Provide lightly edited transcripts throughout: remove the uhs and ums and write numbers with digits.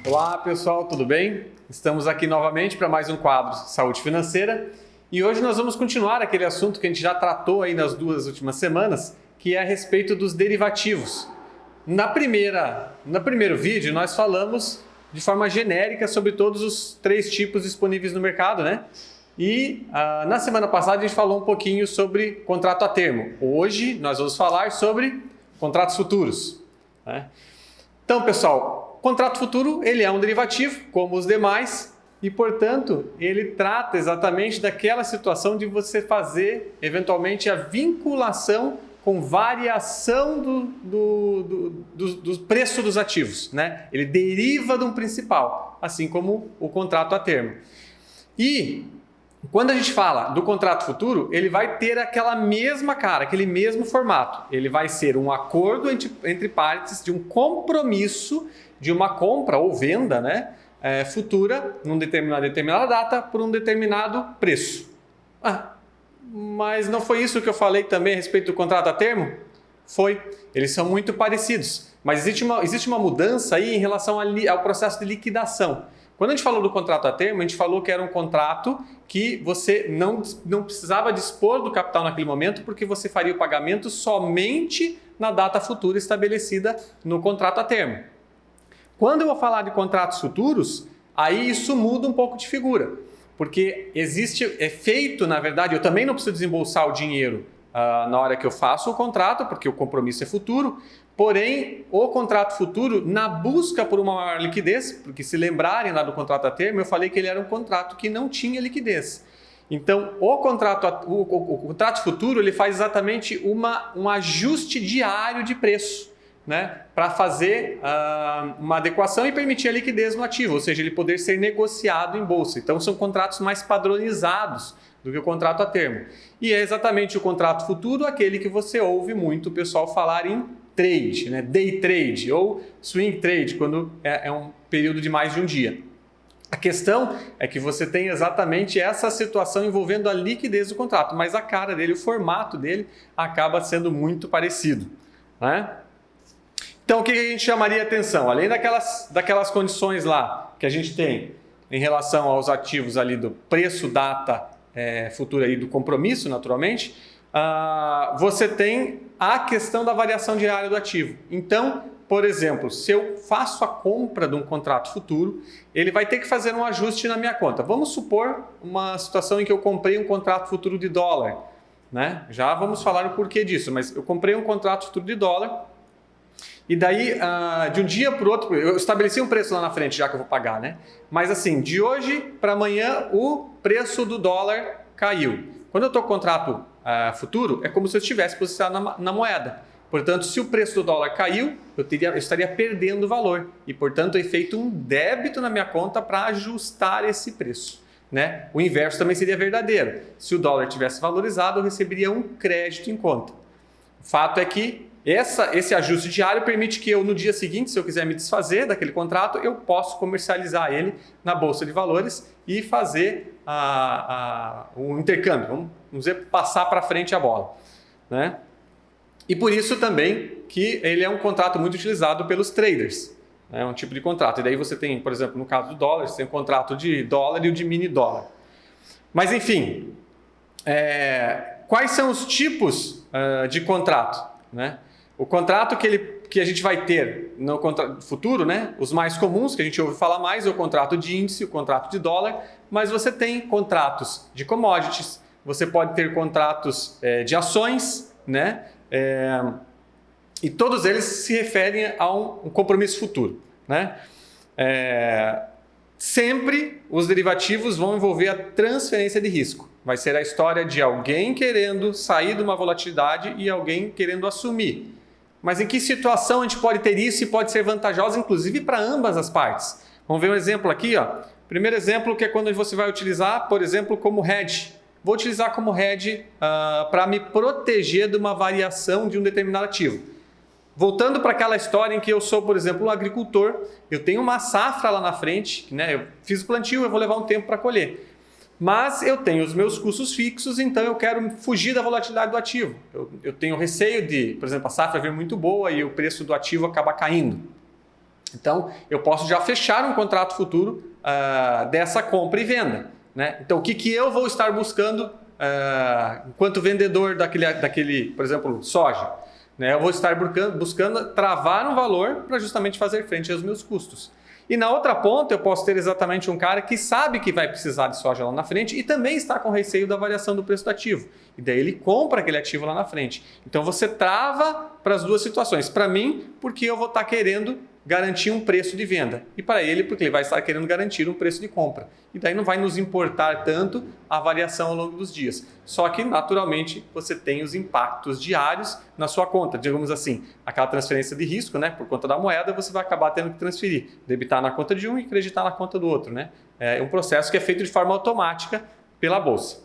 Olá pessoal, tudo bem? Estamos aqui novamente para mais um quadro Saúde Financeira e hoje nós vamos continuar aquele assunto que a gente já tratou aí nas duas últimas semanas, que é a respeito dos derivativos. No primeiro vídeo nós falamos de forma genérica sobre todos os três tipos disponíveis no mercado, né? E na semana passada a gente falou um pouquinho sobre contrato a termo. Hoje nós vamos falar sobre contratos futuros, né? Então pessoal, contrato futuro ele é um derivativo como os demais e portanto ele trata exatamente daquela situação de você fazer eventualmente a vinculação com variação do preço dos ativos, né? Ele deriva de um principal, assim como o contrato a termo. E quando a gente fala do contrato futuro, ele vai ter aquela mesma cara, aquele mesmo formato. Ele vai ser um acordo entre partes de um compromisso de uma compra ou venda, né, futura, numa determinada data, por um determinado preço. Mas não foi isso que eu falei também a respeito do contrato a termo? Foi. Eles são muito parecidos. Mas existe uma mudança aí em relação ao processo de liquidação. Quando a gente falou do contrato a termo, a gente falou que era um contrato que você não precisava dispor do capital naquele momento, porque você faria o pagamento somente na data futura estabelecida no contrato a termo. Quando eu vou falar de contratos futuros, aí isso muda um pouco de figura, porque é feito, na verdade, eu também não preciso desembolsar o dinheiro na hora que eu faço o contrato, porque o compromisso é futuro. Porém, o contrato futuro, na busca por uma maior liquidez, porque se lembrarem lá do contrato a termo, eu falei que ele era um contrato que não tinha liquidez. Então, o contrato futuro ele faz exatamente um ajuste diário de preço, né, para fazer uma adequação e permitir a liquidez no ativo, ou seja, ele poder ser negociado em bolsa. Então, são contratos mais padronizados do que o contrato a termo. E é exatamente o contrato futuro aquele que você ouve muito o pessoal falar em trade, né? Day trade ou swing trade, quando é um período de mais de um dia. A questão é que você tem exatamente essa situação envolvendo a liquidez do contrato, mas a cara dele, o formato dele acaba sendo muito parecido, né? Então o que a gente chamaria atenção? Além daquelas condições lá que a gente tem em relação aos ativos ali do preço, data futura e do compromisso, naturalmente, você tem a questão da variação diária do ativo. Então, por exemplo, se eu faço a compra de um contrato futuro, ele vai ter que fazer um ajuste na minha conta. Vamos supor uma situação em que eu comprei um contrato futuro de dólar, né? Já vamos falar o porquê disso, mas eu comprei um contrato futuro de dólar e daí, de um dia para o outro, eu estabeleci um preço lá na frente, já que eu vou pagar, né? Mas assim, de hoje para amanhã, o preço do dólar caiu. Quando eu estou com contrato futuro, é como se eu estivesse posicionado na moeda. Portanto, se o preço do dólar caiu, eu estaria perdendo valor. E, portanto, é feito um débito na minha conta para ajustar esse preço, né? O inverso também seria verdadeiro. Se o dólar tivesse valorizado, eu receberia um crédito em conta. O fato é que esse ajuste diário permite que eu, no dia seguinte, se eu quiser me desfazer daquele contrato, eu posso comercializar ele na Bolsa de Valores e fazer o intercâmbio, vamos dizer, passar para frente a bola, né? E por isso também que ele é um contrato muito utilizado pelos traders, é um tipo de contrato. E daí você tem, por exemplo, no caso do dólar, você tem o contrato de dólar e o de mini dólar. Mas enfim, quais são os tipos de contrato, né? O contrato que a gente vai ter no contrato futuro, né? Os mais comuns, que a gente ouve falar mais, é o contrato de índice, o contrato de dólar, mas você tem contratos de commodities, você pode ter contratos de ações, né? E todos eles se referem a um compromisso futuro, né? Sempre os derivativos vão envolver a transferência de risco. Vai ser a história de alguém querendo sair de uma volatilidade e alguém querendo assumir. Mas em que situação a gente pode ter isso e pode ser vantajoso, inclusive, para ambas as partes? Vamos ver um exemplo aqui, ó. Primeiro exemplo que é quando você vai utilizar, por exemplo, como hedge. Vou utilizar como hedge para me proteger de uma variação de um determinado ativo. Voltando para aquela história em que eu sou, por exemplo, um agricultor, eu tenho uma safra lá na frente, né? Eu fiz o plantio, eu vou levar um tempo para colher. Mas eu tenho os meus custos fixos, então eu quero fugir da volatilidade do ativo. Eu tenho receio de, por exemplo, a safra vir muito boa e o preço do ativo acabar caindo. Então, eu posso já fechar um contrato futuro dessa compra e venda, né? Então, o que eu vou estar buscando enquanto vendedor daquele, por exemplo, soja? Né? Eu vou estar buscando travar um valor para justamente fazer frente aos meus custos. E na outra ponta, eu posso ter exatamente um cara que sabe que vai precisar de soja lá na frente e também está com receio da variação do preço do ativo. E daí ele compra aquele ativo lá na frente. Então você trava para as duas situações. Para mim, porque eu vou estar querendo garantir um preço de venda. E para ele, porque ele vai estar querendo garantir um preço de compra. E daí não vai nos importar tanto a variação ao longo dos dias. Só que, naturalmente, você tem os impactos diários na sua conta. Digamos assim, aquela transferência de risco, né? Por conta da moeda, você vai acabar tendo que transferir. Debitar na conta de um e acreditar na conta do outro, né? É um processo que é feito de forma automática pela Bolsa.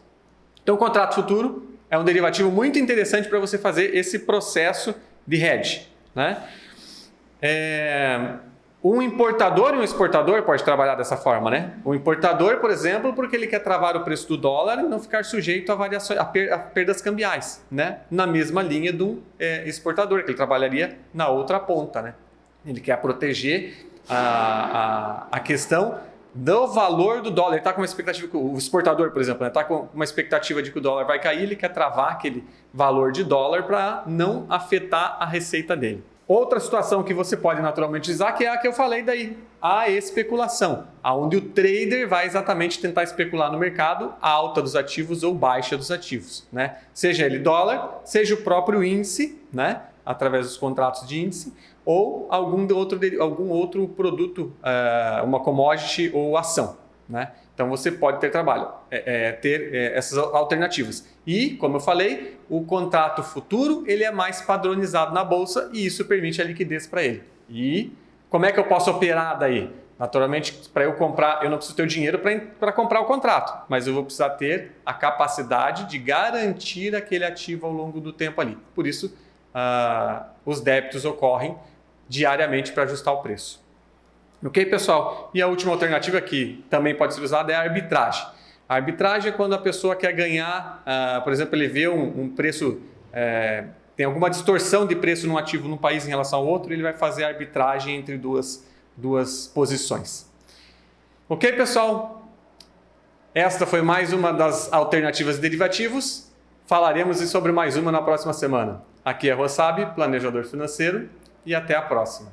Então, o contrato futuro é um derivativo muito interessante para você fazer esse processo de hedge, né? Um importador e um exportador pode trabalhar dessa forma, né? O importador, por exemplo, porque ele quer travar o preço do dólar e não ficar sujeito a variações, a perdas cambiais, né? Na mesma linha do exportador, que ele trabalharia na outra ponta, né? Ele quer proteger a questão do valor do dólar. Ele está com uma expectativa, o exportador, por exemplo, está com uma expectativa de que o dólar vai cair, ele quer travar aquele valor de dólar para não afetar a receita dele. Outra situação que você pode naturalmente usar, que é a que eu falei daí, a especulação, onde o trader vai exatamente tentar especular no mercado a alta dos ativos ou baixa dos ativos, né? Seja ele dólar, seja o próprio índice, né? Através dos contratos de índice, ou algum outro produto, uma commodity ou ação, né? Então você pode ter essas alternativas. E, como eu falei, o contrato futuro ele é mais padronizado na bolsa e isso permite a liquidez para ele. E como é que eu posso operar daí? Naturalmente, para eu comprar, eu não preciso ter o dinheiro para comprar o contrato, mas eu vou precisar ter a capacidade de garantir aquele ativo ao longo do tempo ali. Por isso, os débitos ocorrem diariamente para ajustar o preço. Ok, pessoal? E a última alternativa que também pode ser usada é a arbitragem. A arbitragem é quando a pessoa quer ganhar, por exemplo, ele vê um preço, tem alguma distorção de preço num ativo num país em relação ao outro, ele vai fazer a arbitragem entre duas posições. Ok, pessoal? Esta foi mais uma das alternativas de derivativos. Falaremos sobre mais uma na próxima semana. Aqui é Rossab, planejador financeiro, e até a próxima.